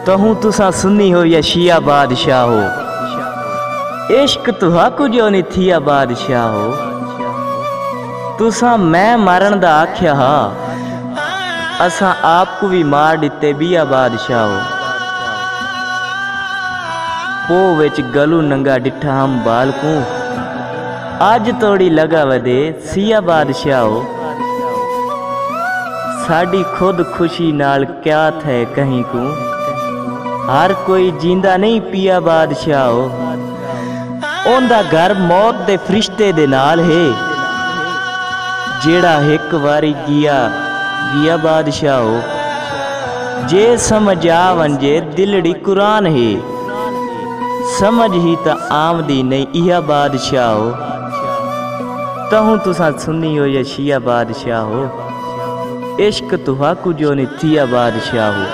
तहूँ तुसा सुनी हो या शिया बादशाह हो, इश्क तुहाकू जो नहीं थिया बादशाह हो। तुसा मैं मारन दा आख्या हा, असा आपको भी मार दिते बिया बादशाह हो। पो विच गलू नंगा डिठा हम बालकू, आज तोड़ी लगा वदे सिया बादशाह हो। साड़ी खुद खुशी नाल क्या थे कहीं को, हर कोई जींदा नहीं पिया बादशाह हो। ओंदा घर मौत दे फरिश्ते दे नाल है, जेड़ा एक वारी गिया गिया बादशाह हो। जे समझ आवंजे दिलड़ी कुरान है, समझ ही ता आमदी नहीं इहा बादशाह हो। तहूँ तुसा सुनी हो या शिया बादशाह हो, इश्क तुहाकू जो नहीं थिया बादशाह हो।